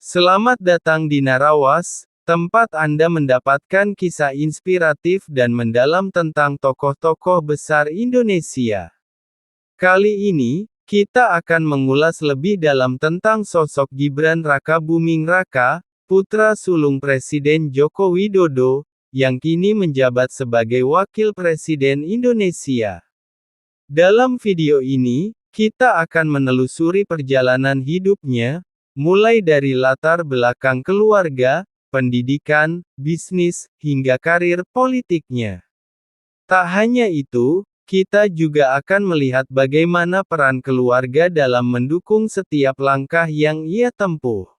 Selamat datang di Narawas, tempat Anda mendapatkan kisah inspiratif dan mendalam tentang tokoh-tokoh besar Indonesia. Kali ini, kita akan mengulas lebih dalam tentang sosok Gibran Rakabuming Raka, putra sulung Presiden Joko Widodo, yang kini menjabat sebagai Wakil Presiden Indonesia. Dalam video ini, kita akan menelusuri perjalanan hidupnya, mulai dari latar belakang keluarga, pendidikan, bisnis, hingga karir politiknya. Tak hanya itu, kita juga akan melihat bagaimana peran keluarga dalam mendukung setiap langkah yang ia tempuh.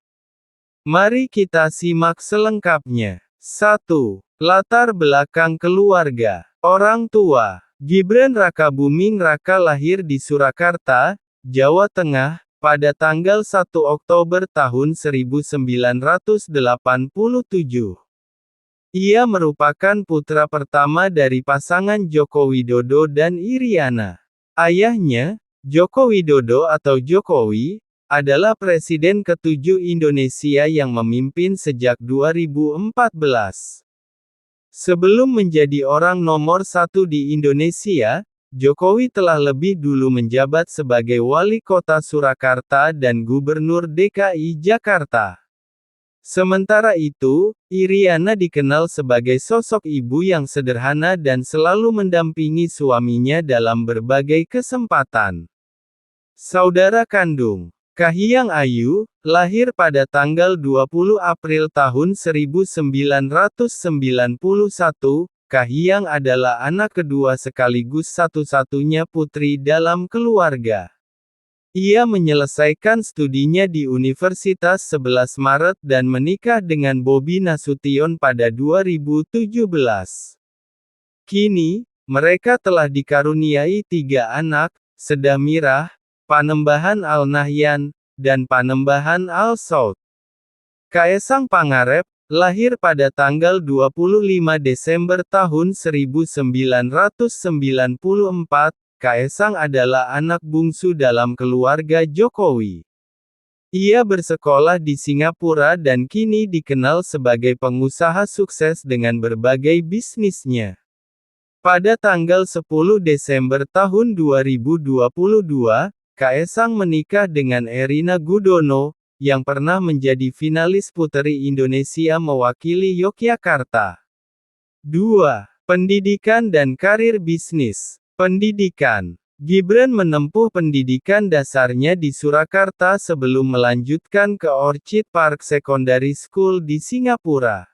Mari kita simak selengkapnya. 1. Latar belakang keluarga. Orang tua. Gibran Rakabuming Raka lahir di Surakarta, Jawa Tengah, pada tanggal 1 Oktober tahun 1987. Ia merupakan putra pertama dari pasangan Joko Widodo dan Iriana. Ayahnya, Joko Widodo atau Jokowi, adalah Presiden ke-7 Indonesia yang memimpin sejak 2014. Sebelum menjadi orang nomor 1 di Indonesia, Jokowi telah lebih dulu menjabat sebagai Wali Kota Surakarta dan Gubernur DKI Jakarta. Sementara itu, Iriana dikenal sebagai sosok ibu yang sederhana dan selalu mendampingi suaminya dalam berbagai kesempatan. Saudara kandung. Kahiyang Ayu, lahir pada tanggal 20 April tahun 1991, Kahiyang adalah anak kedua sekaligus satu-satunya putri dalam keluarga. Ia menyelesaikan studinya di Universitas 11 Maret dan menikah dengan Bobi Nasution pada 2017. Kini, mereka telah dikaruniai 3 anak, Sedamirah, Panembahan Al-Nahyan, dan Panembahan Al-Saud. Kaesang Pangarep, lahir pada tanggal 25 Desember tahun 1994, Kaesang adalah anak bungsu dalam keluarga Jokowi. Ia bersekolah di Singapura dan kini dikenal sebagai pengusaha sukses dengan berbagai bisnisnya. Pada tanggal 10 Desember tahun 2022, Kaesang menikah dengan Erina Gudono, yang pernah menjadi finalis Puteri Indonesia mewakili Yogyakarta. 2. Pendidikan dan karir bisnis. Pendidikan. Gibran menempuh pendidikan dasarnya di Surakarta sebelum melanjutkan ke Orchid Park Secondary School di Singapura.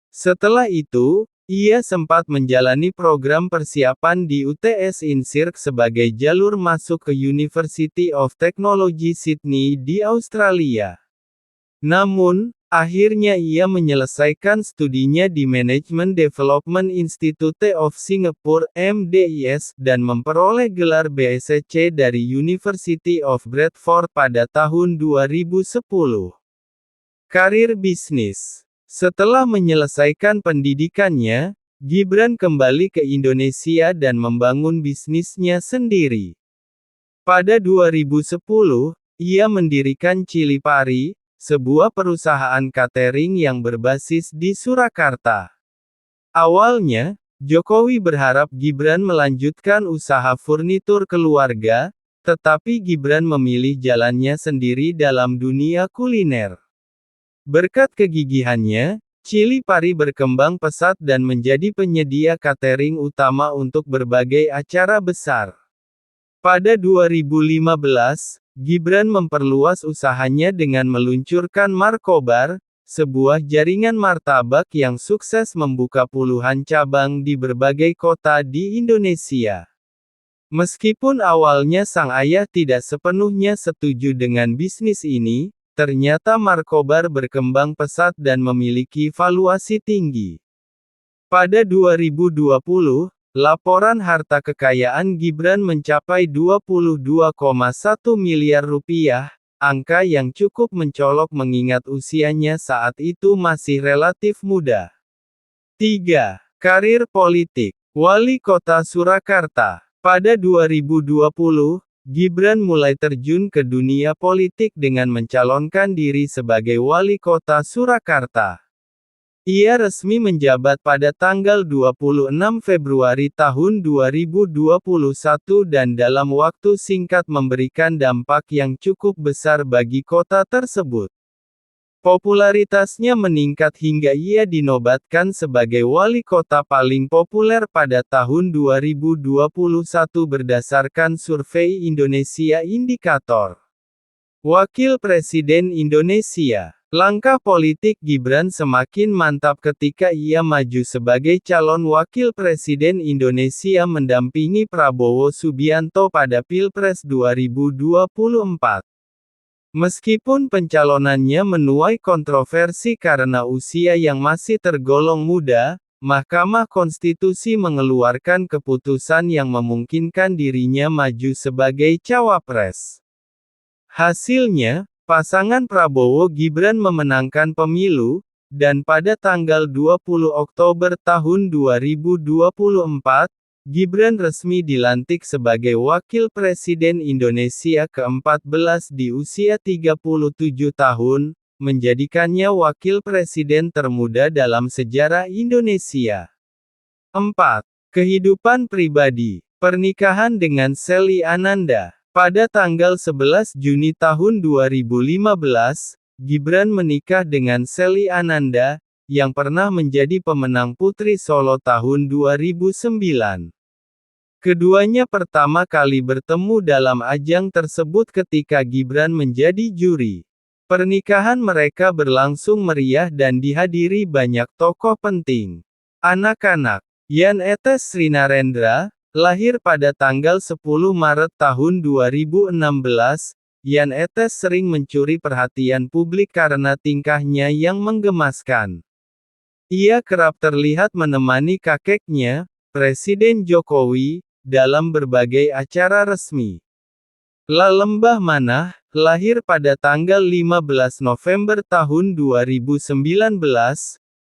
Setelah itu, ia sempat menjalani program persiapan di UTS INSIRC sebagai jalur masuk ke University of Technology Sydney di Australia. Namun, akhirnya ia menyelesaikan studinya di Management Development Institute of Singapore (MDIS) dan memperoleh gelar BSc dari University of Bradford pada tahun 2010. Karir bisnis. Setelah menyelesaikan pendidikannya, Gibran kembali ke Indonesia dan membangun bisnisnya sendiri. Pada 2010, ia mendirikan Chili Pari, sebuah perusahaan catering yang berbasis di Surakarta. Awalnya, Jokowi berharap Gibran melanjutkan usaha furnitur keluarga, tetapi Gibran memilih jalannya sendiri dalam dunia kuliner. Berkat kegigihannya, Chili Pari berkembang pesat dan menjadi penyedia catering utama untuk berbagai acara besar. Pada 2015, Gibran memperluas usahanya dengan meluncurkan Markobar, sebuah jaringan martabak yang sukses membuka puluhan cabang di berbagai kota di Indonesia. Meskipun awalnya sang ayah tidak sepenuhnya setuju dengan bisnis ini, ternyata Markobar berkembang pesat dan memiliki valuasi tinggi. Pada 2020, laporan harta kekayaan Gibran mencapai 22,1 miliar rupiah, angka yang cukup mencolok mengingat usianya saat itu masih relatif muda. 3. Karir politik. Wali Kota Surakarta. Pada 2020, Gibran mulai terjun ke dunia politik dengan mencalonkan diri sebagai wali kota Surakarta. Ia resmi menjabat pada tanggal 26 Februari tahun 2021 dan dalam waktu singkat memberikan dampak yang cukup besar bagi kota tersebut. Popularitasnya meningkat hingga ia dinobatkan sebagai wali kota paling populer pada tahun 2021 berdasarkan survei Indonesia Indikator. Wakil Presiden Indonesia. Langkah politik Gibran semakin mantap ketika ia maju sebagai calon Wakil Presiden Indonesia mendampingi Prabowo Subianto pada Pilpres 2024. Meskipun pencalonannya menuai kontroversi karena usia yang masih tergolong muda, Mahkamah Konstitusi mengeluarkan keputusan yang memungkinkan dirinya maju sebagai cawapres. Hasilnya, pasangan Prabowo-Gibran memenangkan pemilu, dan pada tanggal 20 Oktober tahun 2024, Gibran resmi dilantik sebagai Wakil Presiden Indonesia ke-14 di usia 37 tahun, menjadikannya Wakil Presiden termuda dalam sejarah Indonesia. 4. Kehidupan pribadi. Pernikahan dengan Shelly Ananda. Pada tanggal 11 Juni tahun 2015, Gibran menikah dengan Shelly Ananda, yang pernah menjadi pemenang Putri Solo tahun 2009. Keduanya pertama kali bertemu dalam ajang tersebut ketika Gibran menjadi juri. Pernikahan mereka berlangsung meriah dan dihadiri banyak tokoh penting. Anak-anak. Jan Etes Srinarendra, lahir pada tanggal 10 Maret tahun 2016, Jan Etes sering mencuri perhatian publik karena tingkahnya yang menggemaskan. Ia kerap terlihat menemani kakeknya, Presiden Jokowi, dalam berbagai acara resmi. La Lembah Manah, lahir pada tanggal 15 November tahun 2019,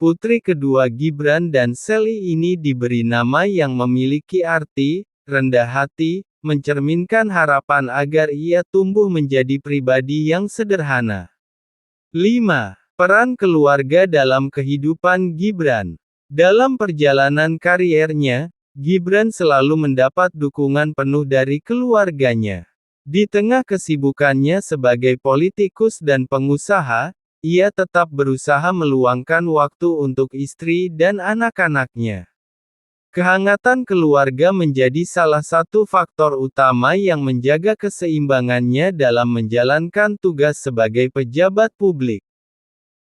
putri kedua Gibran dan Shelly ini diberi nama yang memiliki arti, rendah hati, mencerminkan harapan agar ia tumbuh menjadi pribadi yang sederhana. 5. Peran keluarga dalam kehidupan Gibran. Dalam perjalanan kariernya, Gibran selalu mendapat dukungan penuh dari keluarganya. Di tengah kesibukannya sebagai politikus dan pengusaha, ia tetap berusaha meluangkan waktu untuk istri dan anak-anaknya. Kehangatan keluarga menjadi salah satu faktor utama yang menjaga keseimbangannya dalam menjalankan tugas sebagai pejabat publik.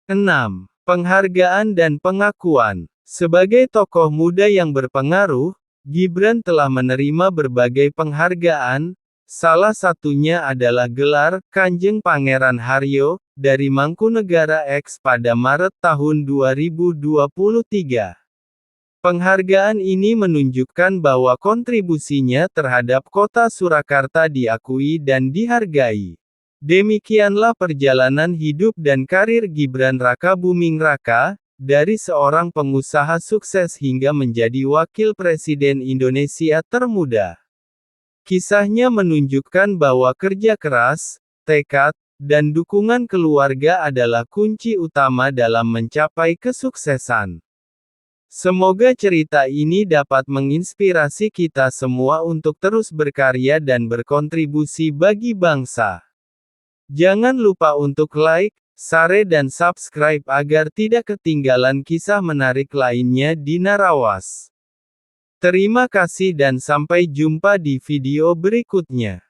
6. Penghargaan dan pengakuan. Sebagai tokoh muda yang berpengaruh, Gibran telah menerima berbagai penghargaan, salah satunya adalah gelar Kanjeng Pangeran Haryo dari Mangkunegara X pada Maret tahun 2023. Penghargaan ini menunjukkan bahwa kontribusinya terhadap kota Surakarta diakui dan dihargai. Demikianlah perjalanan hidup dan karir Gibran Rakabuming Raka, dari seorang pengusaha sukses hingga menjadi Wakil Presiden Indonesia termuda. Kisahnya menunjukkan bahwa kerja keras, tekad, dan dukungan keluarga adalah kunci utama dalam mencapai kesuksesan. Semoga cerita ini dapat menginspirasi kita semua untuk terus berkarya dan berkontribusi bagi bangsa. Jangan lupa untuk like, share dan subscribe agar tidak ketinggalan kisah menarik lainnya di Narawas. Terima kasih dan sampai jumpa di video berikutnya.